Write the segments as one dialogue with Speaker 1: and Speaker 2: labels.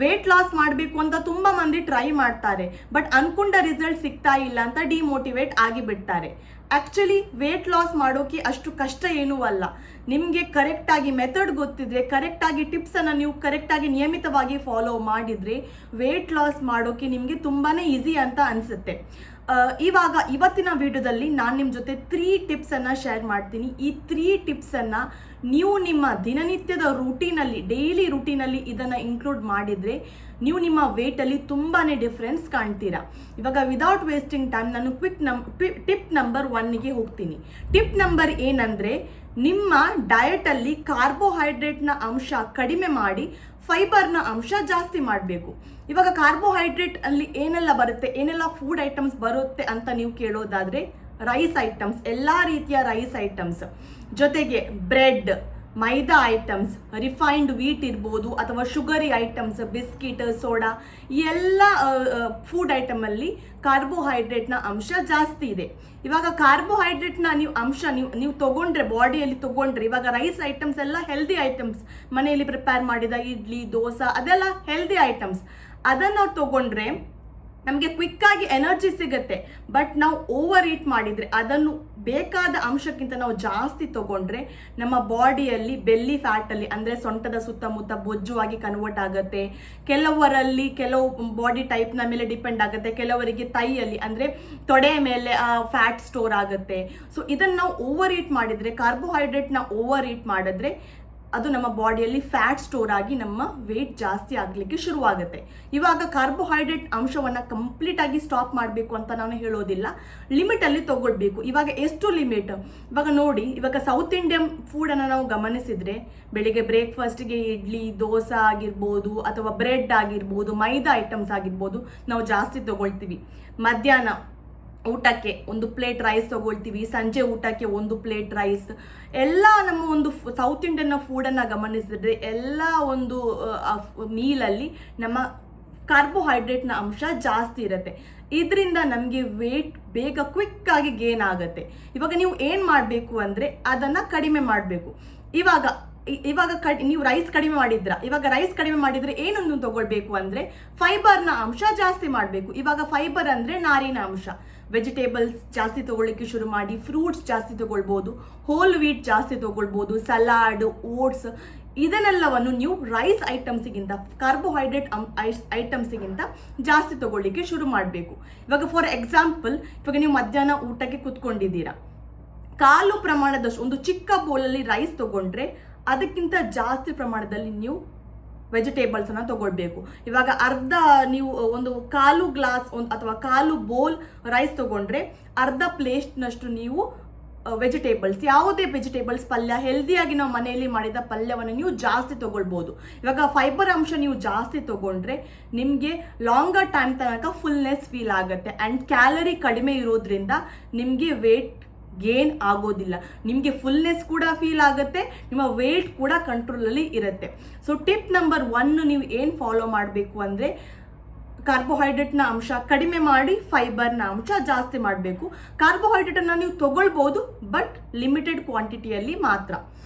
Speaker 1: Weight loss ಮಾಡಬೇಕು ಅಂತ ತುಂಬಾ ಮಂದಿ ಟ್ರೈ ಮಾಡ್ತಾರೆ, ಬಟ್ ಅನ್ಕೊಂಡ ರಿಸಲ್ಟ್ ಸಿಗ್ತಾ ಇಲ್ಲ ಅಂತ ಡಿಮೋಟಿವೇಟ್ ಆಗಿ ಬಿಡ್ತಾರೆ. ಆಕ್ಚುಲಿ ವೇಟ್ ಲಾಸ್ ಮಾಡೋಕೆ ಅಷ್ಟು ಕಷ್ಟ ಏನೂ ಅಲ್ಲ. ನಿಮಗೆ ಕರೆಕ್ಟಾಗಿ ಮೆಥಡ್ ಗೊತ್ತಿದ್ರೆ, ಕರೆಕ್ಟಾಗಿ ಟಿಪ್ಸನ್ನು ನೀವು ಕರೆಕ್ಟಾಗಿ ನಿಯಮಿತವಾಗಿ ಫಾಲೋ ಮಾಡಿದರೆ ವೇಟ್ ಲಾಸ್ ಮಾಡೋಕೆ ನಿಮಗೆ ತುಂಬಾ ಈಸಿ ಅಂತ ಅನಿಸುತ್ತೆ. ಇವತ್ತಿನ ವಿಡಿಯೋದಲ್ಲಿ ನಾನು ನಿಮ್ಮ ಜೊತೆ 3 ಟಿಪ್ಸನ್ನು ಶೇರ್ ಮಾಡ್ತೀನಿ. ಈ 3 ಟಿಪ್ಸನ್ನು ನೀವು ನಿಮ್ಮ ದಿನನಿತ್ಯದ ರೂಟೀನಲ್ಲಿ, ಡೈಲಿ ರೂಟೀನಲ್ಲಿ ಇದನ್ನು ಇನ್ಕ್ಲೂಡ್ ಮಾಡಿದರೆ ನೀವು ನಿಮ್ಮ ವೇಟಲ್ಲಿ ತುಂಬಾ ಡಿಫ್ರೆನ್ಸ್ ಕಾಣ್ತೀರಾ. ಇವಾಗ ವಿದೌಟ್ ವೇಸ್ಟಿಂಗ್ ಟೈಮ್ ನಾನು ಟಿಪ್ ನಂಬರ್ 1ಗೆ ಹೋಗ್ತೀನಿ. ಟಿಪ್ ನಂಬರ್ ಏನಂದರೆ, ನಿಮ್ಮ ಡಯಟಲ್ಲಿ ಕಾರ್ಬೋಹೈಡ್ರೇಟ್ನ ಅಂಶ ಕಡಿಮೆ ಮಾಡಿ ಫೈಬರ್ನ ಅಂಶ ಜಾಸ್ತಿ ಮಾಡಬೇಕು. ಇವಾಗ ಕಾರ್ಬೋಹೈಡ್ರೇಟ್ ಅಲ್ಲಿ ಏನೆಲ್ಲ ಬರುತ್ತೆ, ಏನೆಲ್ಲ ಫುಡ್ ಐಟಮ್ಸ್ ಬರುತ್ತೆ ಅಂತ ನೀವು ಕೇಳೋದಾದರೆ, ರೈಸ್ ಐಟಮ್ಸ್, ಎಲ್ಲ ರೀತಿಯ ರೈಸ್ ಐಟಮ್ಸ್, ಜೊತೆಗೆ ಬ್ರೆಡ್, ಮೈದಾ ಐಟಮ್ಸ್, ರಿಫೈನ್ಡ್ ವೀಟ್ ಇರ್ಬೋದು, ಅಥವಾ ಶುಗರಿ ಐಟಮ್ಸ್, ಬಿಸ್ಕಿಟ್, ಸೋಡಾ, ಈ ಎಲ್ಲ ಫುಡ್ ಐಟಮಲ್ಲಿ ಕಾರ್ಬೋಹೈಡ್ರೇಟ್ನ ಅಂಶ ಜಾಸ್ತಿ ಇದೆ. ಇವಾಗ ಕಾರ್ಬೋಹೈಡ್ರೇಟ್ನ ನೀವು ತಗೊಂಡ್ರೆ, ಬಾಡಿಯಲ್ಲಿ ತಗೊಂಡ್ರೆ, ಇವಾಗ ರೈಸ್ ಐಟಮ್ಸ್ ಎಲ್ಲ ಹೆಲ್ದಿ ಐಟಮ್ಸ್, ಮನೆಯಲ್ಲಿ ಪ್ರಿಪೇರ್ ಮಾಡಿದ ಇಡ್ಲಿ, ದೋಸೆ, ಅದೆಲ್ಲ ಹೆಲ್ದಿ ಐಟಮ್ಸ್. ಅದನ್ನು ನಾವು ತಗೊಂಡ್ರೆ ನಮಗೆ ಕ್ವಿಕ್ಕಾಗಿ ಎನರ್ಜಿ ಸಿಗುತ್ತೆ. ಬಟ್ ನಾವು ಓವರ್ ಈಟ್ ಮಾಡಿದರೆ, ಅದನ್ನು ಬೇಕಾದ ಅಂಶಕ್ಕಿಂತ ನಾವು ಜಾಸ್ತಿ ತಗೊಂಡ್ರೆ ನಮ್ಮ ಬಾಡಿಯಲ್ಲಿ ಬೆಲ್ಲಿ ಫ್ಯಾಟಲ್ಲಿ, ಅಂದರೆ ಸೊಂಟದ ಸುತ್ತಮುತ್ತ ಬೊಜ್ಜು ಆಗಿ ಕನ್ವರ್ಟ್ ಆಗುತ್ತೆ. ಕೆಲವು ಬಾಡಿ ಟೈಪ್ನ ಮೇಲೆ ಡಿಪೆಂಡ್ ಆಗುತ್ತೆ. ಕೆಲವರಿಗೆ ತೈಯಲ್ಲಿ, ಅಂದರೆ ತೊಡೆಯ ಮೇಲೆ ಫ್ಯಾಟ್ ಸ್ಟೋರ್ ಆಗುತ್ತೆ. ಸೊ ಇದನ್ನು ನಾವು ಓವರ್ ಈಟ್ ಮಾಡಿದರೆ, ಕಾರ್ಬೋಹೈಡ್ರೇಟ್ನ ಓವರ್ ಈಟ್ ಮಾಡಿದ್ರೆ ಅದು ನಮ್ಮ ಬಾಡಿಯಲ್ಲಿ ಫ್ಯಾಟ್ ಸ್ಟೋರ್ ಆಗಿ ನಮ್ಮ ವೇಟ್ ಜಾಸ್ತಿ ಆಗಲಿಕ್ಕೆ ಶುರುವಾಗುತ್ತೆ. ಇವಾಗ ಕಾರ್ಬೋಹೈಡ್ರೇಟ್ ಅಂಶವನ್ನು ಕಂಪ್ಲೀಟ್ ಆಗಿ ಸ್ಟಾಪ್ ಮಾಡಬೇಕು ಅಂತ ನಾನು ಹೇಳೋದಿಲ್ಲ, ಲಿಮಿಟಲ್ಲಿ ತಗೊಳ್ಬೇಕು. ಇವಾಗ ಎಷ್ಟು ಲಿಮಿಟ್? ಇವಾಗ ನೋಡಿ, ಇವಾಗ ಸೌತ್ ಇಂಡಿಯನ್ ಫುಡನ್ನು ನಾವು ಗಮನಿಸಿದರೆ, ಬೆಳಿಗ್ಗೆ ಬ್ರೇಕ್ಫಾಸ್ಟ್ಗೆ ಇಡ್ಲಿ, ದೋಸೆ ಆಗಿರ್ಬೋದು, ಅಥವಾ ಬ್ರೆಡ್ ಆಗಿರ್ಬೋದು, ಮೈದಾ ಐಟಮ್ಸ್ ಆಗಿರ್ಬೋದು ನಾವು ಜಾಸ್ತಿ ತಗೊಳ್ತೀವಿ. ಮಧ್ಯಾಹ್ನ ಊಟಕ್ಕೆ 1 ಪ್ಲೇಟ್ ರೈಸ್ ತಗೊಳ್ತೀವಿ, ಸಂಜೆ ಊಟಕ್ಕೆ 1 ಪ್ಲೇಟ್ ರೈಸ್. ಎಲ್ಲ ನಮ್ಮ ಒಂದು ಸೌತ್ ಇಂಡಿಯನ್ ಫುಡನ್ನು ಗಮನಿಸಿದ್ರೆ ಎಲ್ಲ ಒಂದು ಮೀಲಲ್ಲಿ ನಮ್ಮ ಕಾರ್ಬೋಹೈಡ್ರೇಟ್ನ ಅಂಶ ಜಾಸ್ತಿ ಇರುತ್ತೆ. ಇದರಿಂದ ನಮಗೆ ವೇಟ್ ಬೇಗ ಕ್ವಿಕ್ ಆಗಿ ಗೇನ್ ಆಗುತ್ತೆ. ಇವಾಗ ನೀವು ಏನು ಮಾಡಬೇಕು ಅಂದರೆ ಅದನ್ನು ಕಡಿಮೆ ಮಾಡಬೇಕು. ಇವಾಗ ನೀವು ರೈಸ್ ಕಡಿಮೆ ಮಾಡಿದ್ರ, ಇವಾಗ ರೈಸ್ ಕಡಿಮೆ ಮಾಡಿದ್ರೆ ಏನೊಂದು ತಗೊಳ್ಬೇಕು ಅಂದರೆ ಫೈಬರ್ನ ಅಂಶ ಜಾಸ್ತಿ ಮಾಡಬೇಕು. ಇವಾಗ ಫೈಬರ್ ಅಂದರೆ ನಾರಿನ ಅಂಶ. ವೆಜಿಟೇಬಲ್ಸ್ ಜಾಸ್ತಿ ತಗೊಳ್ಳಿಕ್ಕೆ ಶುರು ಮಾಡಿ, ಫ್ರೂಟ್ಸ್ ಜಾಸ್ತಿ ತಗೊಳ್ಬೋದು, ಹೋಲ್ ವೀಟ್ ಜಾಸ್ತಿ ತಗೊಳ್ಬೋದು, ಸಲಾಡ್, ಓಟ್ಸ್, ಇದನ್ನೆಲ್ಲವನ್ನು ನೀವು ರೈಸ್ ಐಟಮ್ಸಿಗಿಂತ, ಕಾರ್ಬೋಹೈಡ್ರೇಟ್ ಐಟಮ್ಸಿಗಿಂತ ಜಾಸ್ತಿ ತಗೊಳ್ಳಿಕ್ಕೆ ಶುರು ಮಾಡಬೇಕು. ಇವಾಗ ಫಾರ್ ಎಕ್ಸಾಂಪಲ್, ಇವಾಗ ನೀವು ಮಧ್ಯಾಹ್ನ ಊಟಕ್ಕೆ ಕುತ್ಕೊಂಡಿದ್ದೀರಾ, ಕಾಲು ಪ್ರಮಾಣದಷ್ಟು ಒಂದು ಚಿಕ್ಕ ಬೌಲಲ್ಲಿ ರೈಸ್ ತಗೊಂಡ್ರೆ ಅದಕ್ಕಿಂತ ಜಾಸ್ತಿ ಪ್ರಮಾಣದಲ್ಲಿ ನೀವು ವೆಜಿಟೇಬಲ್ಸನ್ನು ತಗೊಳ್ಬೇಕು. ಇವಾಗ ನೀವು ಒಂದು ಕಾಲು ಗ್ಲಾಸ್ ಅಥವಾ ಕಾಲು ಬೌಲ್ ರೈಸ್ ತಗೊಂಡ್ರೆ ಅರ್ಧ ಪ್ಲೇಟ್ನಷ್ಟು ನೀವು ವೆಜಿಟೇಬಲ್ಸ್, ಯಾವುದೇ ವೆಜಿಟೇಬಲ್ಸ್ ಪಲ್ಯ, ಹೆಲ್ದಿಯಾಗಿ ನಾವು ಮನೆಯಲ್ಲಿ ಮಾಡಿದ ಪಲ್ಯವನ್ನು ನೀವು ಜಾಸ್ತಿ ತಗೊಳ್ಬೋದು. ಇವಾಗ ಫೈಬರ್ ಅಂಶ ನೀವು ಜಾಸ್ತಿ ತಗೊಂಡ್ರೆ ನಿಮಗೆ ಲಾಂಗರ್ ಟೈಮ್ ತನಕ ಫುಲ್ನೆಸ್ ಫೀಲ್ ಆಗುತ್ತೆ. ಆ್ಯಂಡ್ ಕ್ಯಾಲರಿ ಕಡಿಮೆ ಇರೋದ್ರಿಂದ ನಿಮಗೆ ವೇಟ್ ಗೇನ್ ಆಗೋದಿಲ್ಲ, ನಿಮಗೆ ಫುಲ್ನೆಸ್ ಕೂಡ ಫೀಲ್ ಆಗುತ್ತೆ, ನಿಮ್ಮ ವೇಟ್ ಕೂಡ ಕಂಟ್ರೋಲಲ್ಲಿ ಇರುತ್ತೆ. ಸೊ ಟಿಪ್ ನಂಬರ್ 1 ನೀವು ಏನು ಫಾಲೋ ಮಾಡಬೇಕು ಅಂದರೆ, ಕಾರ್ಬೋಹೈಡ್ರೇಟ್ನ ಅಂಶ ಕಡಿಮೆ ಮಾಡಿ ಫೈಬರ್ನ ಅಂಶ ಜಾಸ್ತಿ ಮಾಡಬೇಕು. ಕಾರ್ಬೋಹೈಡ್ರೇಟನ್ನು ನೀವು ತಗೊಳ್ಬೋದು, ಬಟ್ ಲಿಮಿಟೆಡ್ ಕ್ವಾಂಟಿಟಿಯಲ್ಲಿ ಮಾತ್ರ.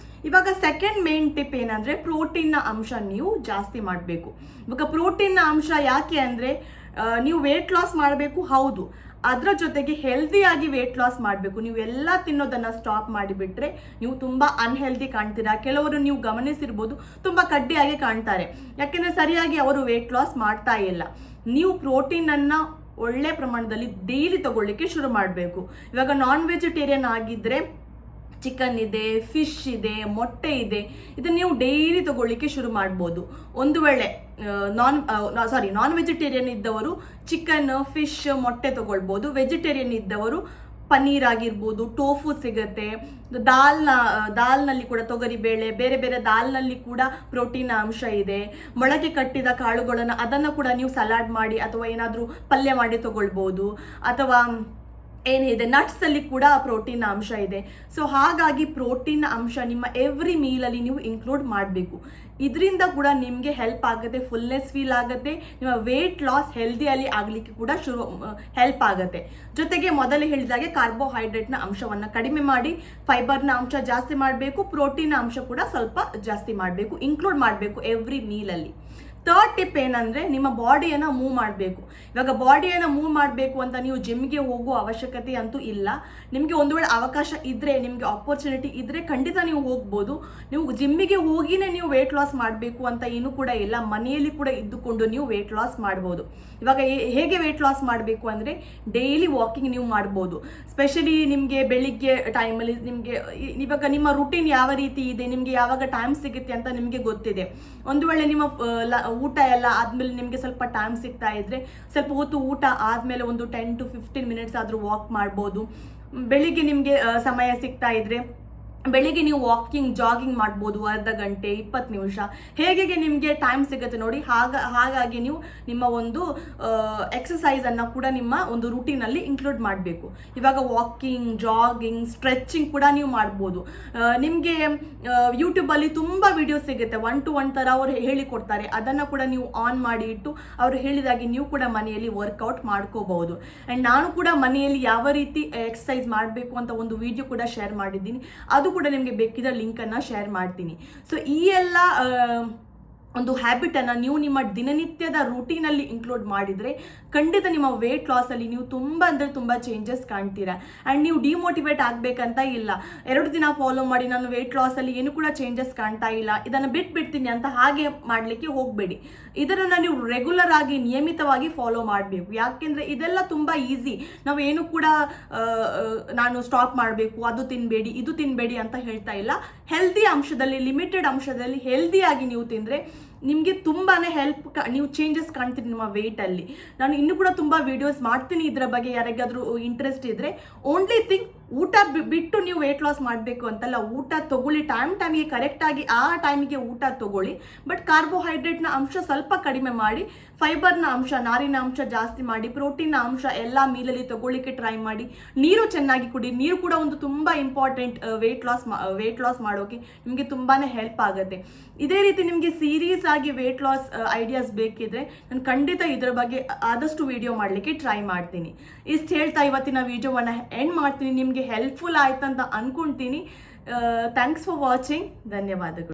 Speaker 1: ಇವಾಗ ಸೆಕೆಂಡ್ ಮೇನ್ ಟಿಪ್ ಏನಂದರೆ, ಪ್ರೋಟೀನ್ನ ಅಂಶ ನೀವು ಜಾಸ್ತಿ ಮಾಡಬೇಕು. ಇವಾಗ ಪ್ರೋಟೀನ್ನ ಅಂಶ ಯಾಕೆ ಅಂದರೆ, ನೀವು ವೇಟ್ ಲಾಸ್ ಮಾಡಬೇಕು, ಹೌದು, ಅದರ ಜೊತೆಗೆ ಹೆಲ್ದಿಯಾಗಿ ವೇಟ್ ಲಾಸ್ ಮಾಡಬೇಕು. ನೀವು ಎಲ್ಲ ತಿನ್ನೋದನ್ನು ಸ್ಟಾಪ್ ಮಾಡಿಬಿಟ್ರೆ ನೀವು ತುಂಬ ಅನ್ಹೆಲ್ದಿ ಕಾಣ್ತೀರಾ. ಕೆಲವರು ನೀವು ಗಮನಿಸಿರ್ಬೋದು, ತುಂಬ ಕಡ್ಡಿಯಾಗಿ ಕಾಣ್ತಾರೆ, ಯಾಕೆಂದರೆ ಸರಿಯಾಗಿ ಅವರು ವೇಟ್ ಲಾಸ್ ಮಾಡ್ತಾ ಇಲ್ಲ. ನೀವು ಪ್ರೋಟೀನನ್ನು ಒಳ್ಳೆ ಪ್ರಮಾಣದಲ್ಲಿ ಡೈಲಿ ತಗೊಳ್ಳಿಕ್ಕೆ ಶುರು ಮಾಡಬೇಕು. ಇವಾಗ ನಾನ್ ವೆಜಿಟೇರಿಯನ್ ಆಗಿದ್ದರೆ ಚಿಕನ್ ಇದೆ, ಫಿಶ್ ಇದೆ, ಮೊಟ್ಟೆ ಇದೆ, ಇದನ್ನು ನೀವು ಡೈಲಿ ತಗೊಳ್ಳಿಕ್ಕೆ ಶುರು ಮಾಡ್ಬೋದು. ಒಂದು ವೇಳೆ ನಾನ್ ವೆಜಿಟೇರಿಯನ್ ಇದ್ದವರು ಚಿಕನ್, ಫಿಶ್, ಮೊಟ್ಟೆ ತಗೊಳ್ಬೋದು. ವೆಜಿಟೇರಿಯನ್ ಇದ್ದವರು ಪನ್ನೀರ್ ಆಗಿರ್ಬೋದು, ಟೋಫು ಸಿಗುತ್ತೆ, ದಾಲ್ನಲ್ಲಿ ಕೂಡ ತೊಗರಿಬೇಳೆ, ಬೇರೆ ಬೇರೆ ದಾಲ್ನಲ್ಲಿ ಕೂಡ ಪ್ರೋಟೀನ್ ಅಂಶ ಇದೆ. ಮೊಳಕೆ ಕಟ್ಟಿದ ಕಾಳುಗಳನ್ನು ಅದನ್ನು ಕೂಡ ನೀವು ಸಲಾಡ್ ಮಾಡಿ ಅಥವಾ ಏನಾದರೂ ಪಲ್ಯ ಮಾಡಿ ತಗೊಳ್ಬೋದು. ಅಥವಾ ಏನಿದೆ, ನಟ್ಸಲ್ಲಿ ಕೂಡ ಪ್ರೋಟೀನ್ ಅಂಶ ಇದೆ. ಸೊ ಹಾಗಾಗಿ ಪ್ರೋಟೀನ್ ಅಂಶ ನಿಮ್ಮ ಎವ್ರಿ ಮೀಲಲ್ಲಿ ನೀವು ಇನ್ಕ್ಲೂಡ್ ಮಾಡಬೇಕು. ಇದರಿಂದ ಕೂಡ ನಿಮಗೆ ಹೆಲ್ಪ್ ಆಗುತ್ತೆ, ಫುಲ್ನೆಸ್ ಫೀಲ್ ಆಗುತ್ತೆ, ನಿಮ್ಮ ವೇಟ್ ಲಾಸ್ ಹೆಲ್ದಿಯಲ್ಲಿ ಆಗಲಿಕ್ಕೆ ಕೂಡ ಹೆಲ್ಪ್ ಆಗುತ್ತೆ. ಜೊತೆಗೆ ಮೊದಲೇ ಹೇಳಿದಾಗೆ ಕಾರ್ಬೋಹೈಡ್ರೇಟ್ನ ಅಂಶವನ್ನು ಕಡಿಮೆ ಮಾಡಿ ಫೈಬರ್ನ ಅಂಶ ಜಾಸ್ತಿ ಮಾಡಬೇಕು, ಪ್ರೋಟೀನ್ ಅಂಶ ಕೂಡ ಸ್ವಲ್ಪ ಜಾಸ್ತಿ ಮಾಡಬೇಕು, ಇನ್ಕ್ಲೂಡ್ ಮಾಡಬೇಕು ಎವ್ರಿ ಮೀಲಲ್ಲಿ. ಥರ್ಡ್ ಟಿಪ್ ಏನಂದರೆ ನಿಮ್ಮ ಬಾಡಿಯನ್ನು ಮೂವ್ ಮಾಡಬೇಕು. ಇವಾಗ ಬಾಡಿಯನ್ನು ಮೂವ್ ಮಾಡಬೇಕು ಅಂತ ನೀವು ಜಿಮ್ಗೆ ಹೋಗುವ ಅವಶ್ಯಕತೆ ಅಂತೂ ಇಲ್ಲ. ನಿಮಗೆ ಒಂದು ವೇಳೆ ಅವಕಾಶ ಇದ್ದರೆ, ನಿಮಗೆ ಆಪರ್ಚುನಿಟಿ ಇದ್ದರೆ ಖಂಡಿತ ನೀವು ಹೋಗ್ಬೋದು. ನೀವು ಜಿಮ್ಮಿಗೆ ಹೋಗಿನೇ ನೀವು ವೆಯ್ಟ್ ಲಾಸ್ ಮಾಡಬೇಕು ಅಂತ ಏನೂ ಕೂಡ ಇಲ್ಲ. ಮನೆಯಲ್ಲಿ ಕೂಡ ಇದ್ದುಕೊಂಡು ನೀವು ವೆಯ್ಟ್ ಲಾಸ್ ಮಾಡ್ಬೋದು. ಇವಾಗ ಹೇಗೆ ವೆಯ್ಟ್ ಲಾಸ್ ಮಾಡಬೇಕು ಅಂದರೆ ಡೈಲಿ ವಾಕಿಂಗ್ ನೀವು ಮಾಡ್ಬೋದು. ಸ್ಪೆಷಲಿ ನಿಮಗೆ ಬೆಳಿಗ್ಗೆ ಟೈಮಲ್ಲಿ ನಿಮಗೆ ಇವಾಗ ನಿಮ್ಮ ರುಟೀನ್ ಯಾವ ರೀತಿ ಇದೆ, ನಿಮಗೆ ಯಾವಾಗ ಟೈಮ್ ಸಿಗುತ್ತೆ ಅಂತ ನಿಮಗೆ ಗೊತ್ತಿದೆ. ಒಂದು ವೇಳೆ ನಿಮ್ಮ ಊಟ ಎಲ್ಲ ಆದಮೇಲೆ ನಿಮಗೆ ಸ್ವಲ್ಪ ಟೈಮ್ ಸಿಗ್ತಾ ಇದ್ರೆ ಸ್ವಲ್ಪ ಹೊತ್ತು ಊಟ ಆದಮೇಲೆ ಒಂದು 10 to 15 ಮಿನಿಟ್ಸ್ ಆದರೂ ವಾಕ್ ಮಾಡ್ಬೋದು. ಬೆಳಿಗ್ಗೆ ನಿಮಗೆ ಸಮಯ ಸಿಗ್ತಾ ಇದ್ರೆ ಬೆಳಿಗ್ಗೆ ನೀವು ವಾಕಿಂಗ್ ಜಾಗಿಂಗ್ ಮಾಡ್ಬೋದು, ಅರ್ಧ ಗಂಟೆ 20 ನಿಮಿಷ ಹೇಗೆ ನಿಮಗೆ ಟೈಮ್ ಸಿಗುತ್ತೆ ನೋಡಿ. ಹಾಗಾಗಿ ನೀವು ನಿಮ್ಮ ಒಂದು ಎಕ್ಸಸೈಸನ್ನು ಕೂಡ ನಿಮ್ಮ ಒಂದು ರೂಟೀನಲ್ಲಿ ಇನ್ಕ್ಲೂಡ್ ಮಾಡಬೇಕು. ಇವಾಗ ವಾಕಿಂಗ್, ಜಾಗಿಂಗ್, ಸ್ಟ್ರೆಚಿಂಗ್ ಕೂಡ ನೀವು ಮಾಡ್ಬೋದು. ನಿಮಗೆ ಯೂಟ್ಯೂಬಲ್ಲಿ ತುಂಬ ವಿಡಿಯೋಸ್ ಸಿಗುತ್ತೆ, 1 to 1 ಥರ ಅವರು ಹೇಳಿಕೊಡ್ತಾರೆ. ಅದನ್ನು ಕೂಡ ನೀವು ಆನ್ ಮಾಡಿ ಇಟ್ಟು ಅವರು ಹೇಳಿದಾಗೆ ನೀವು ಕೂಡ ಮನೆಯಲ್ಲಿ ವರ್ಕೌಟ್ ಮಾಡ್ಕೋಬಹುದು. ಆ್ಯಂಡ್ ನಾನು ಕೂಡ ಮನೆಯಲ್ಲಿ ಯಾವ ರೀತಿ ಎಕ್ಸಸೈಸ್ ಮಾಡಬೇಕು ಅಂತ ಒಂದು ವಿಡಿಯೋ ಕೂಡ ಶೇರ್ ಮಾಡಿದ್ದೀನಿ. ಅದು ಕೂಡ ನಿಮಗೆ ಬೇಕಿದ್ರೆ ಲಿಂಕನ್ನು ಶೇರ್ ಮಾಡ್ತೀನಿ. ಸೊ ಈ ಎಲ್ಲ ಒಂದು ಹ್ಯಾಬಿಟನ್ನು ನೀವು ನಿಮ್ಮ ದಿನನಿತ್ಯದ ರೂಟೀನಲ್ಲಿ ಇನ್ಕ್ಲೂಡ್ ಮಾಡಿದರೆ ಖಂಡಿತ ನಿಮ್ಮ ವೆಯ್ಟ್ ಲಾಸಲ್ಲಿ ನೀವು ತುಂಬ ಅಂದರೆ ತುಂಬ ಚೇಂಜಸ್ ಕಾಣ್ತೀರಾ. ಆ್ಯಂಡ್ ನೀವು ಡಿಮೋಟಿವೇಟ್ ಆಗಬೇಕಂತ ಇಲ್ಲ. 2 ದಿನ ಫಾಲೋ ಮಾಡಿ ನಾನು ವೆಯ್ಟ್ ಲಾಸಲ್ಲಿ ಏನು ಕೂಡ ಚೇಂಜಸ್ ಕಾಣ್ತಾ ಇಲ್ಲ, ಇದನ್ನು ಬಿಟ್ಬಿಡ್ತೀನಿ ಅಂತ ಹಾಗೆ ಮಾಡಲಿಕ್ಕೆ ಹೋಗಬೇಡಿ. ಇದನ್ನು ನೀವು ರೆಗ್ಯುಲರ್ ಆಗಿ ನಿಯಮಿತವಾಗಿ ಫಾಲೋ ಮಾಡಬೇಕು. ಯಾಕೆಂದರೆ ಇದೆಲ್ಲ ತುಂಬ ಈಸಿ. ನಾವು ಏನು ಕೂಡ ನಾನು ಸ್ಟಾಪ್ ಮಾಡಬೇಕು, ಅದು ತಿನ್ನಬೇಡಿ, ಇದು ತಿನ್ನಬೇಡಿ ಅಂತ ಹೇಳ್ತಾ ಇಲ್ಲ. ಹೆಲ್ದಿ ಅಂಶದಲ್ಲಿ, ಲಿಮಿಟೆಡ್ ಅಂಶದಲ್ಲಿ ಹೆಲ್ದಿಯಾಗಿ ನೀವು ತಿಂದರೆ ನಿಮಗೆ ತುಂಬಾ ನೀವು ಚೇಂಜಸ್ ಕಾಣ್ತೀರಿ ನಿಮ್ಮ ವೆಯ್ಟಲ್ಲಿ. ನಾನು ಇನ್ನೂ ಕೂಡ ತುಂಬ ವಿಡಿಯೋಸ್ ಮಾಡ್ತೀನಿ ಇದರ ಬಗ್ಗೆ. ಯಾರಿಗಾದರೂ ಇಂಟ್ರೆಸ್ಟ್ ಇದ್ದರೆ ಓನ್ಲಿ ಥಿಂಗ್ ಊಟ ಬಿಟ್ಟು ನೀವು ವೆಯ್ಟ್ ಲಾಸ್ ಮಾಡಬೇಕು ಅಂತಲ್ಲ. ಊಟ ತಗೊಳ್ಳಿ, ಟೈಮಿಗೆ ಕರೆಕ್ಟಾಗಿ ಆ ಟೈಮಿಗೆ ಊಟ ತಗೊಳ್ಳಿ. ಬಟ್ ಕಾರ್ಬೋಹೈಡ್ರೇಟ್ನ ಅಂಶ ಸ್ವಲ್ಪ ಕಡಿಮೆ ಮಾಡಿ, ಫೈಬರ್ನ ಅಂಶ, ನಾರಿನ ಅಂಶ ಜಾಸ್ತಿ ಮಾಡಿ, ಪ್ರೋಟೀನ್ನ ಅಂಶ ಎಲ್ಲ ಮೀಲಲ್ಲಿ ತಗೊಳ್ಳಿಕ್ಕೆ ಟ್ರೈ ಮಾಡಿ. ನೀರು ಚೆನ್ನಾಗಿ ಕುಡಿ. ನೀರು ಕೂಡ ಒಂದು ತುಂಬ ಇಂಪಾರ್ಟೆಂಟ್ ವೆಯ್ಟ್ ಲಾಸ್ ಮಾಡೋಕೆ ನಿಮಗೆ ತುಂಬಾ ಹೆಲ್ಪ್ ಆಗುತ್ತೆ. ಇದೇ ರೀತಿ ನಿಮಗೆ ಸೀರಿಯಸ್ ಆಗಿ ವೆಯ್ಟ್ ಲಾಸ್ ಐಡಿಯಾಸ್ ಬೇಕಿದ್ರೆ ನಾನು ಖಂಡಿತ ಇದರ ಬಗ್ಗೆ ಆದಷ್ಟು ವಿಡಿಯೋ ಮಾಡಲಿಕ್ಕೆ ಟ್ರೈ ಮಾಡ್ತೀನಿ. ಇಷ್ಟು ಹೇಳ್ತಾ ಇವತ್ತಿನ ವಿಡಿಯೋವನ್ನು ಎಂಡ್ ಮಾಡ್ತೀನಿ. ನಿಮಗೆ ಹೆಲ್ಪ್ಫುಲ್ ಆಯ್ತಂತ ಅನ್ಕೊಳ್ತೀನಿ. Thanks for watching. ಧನ್ಯವಾದಗಳು.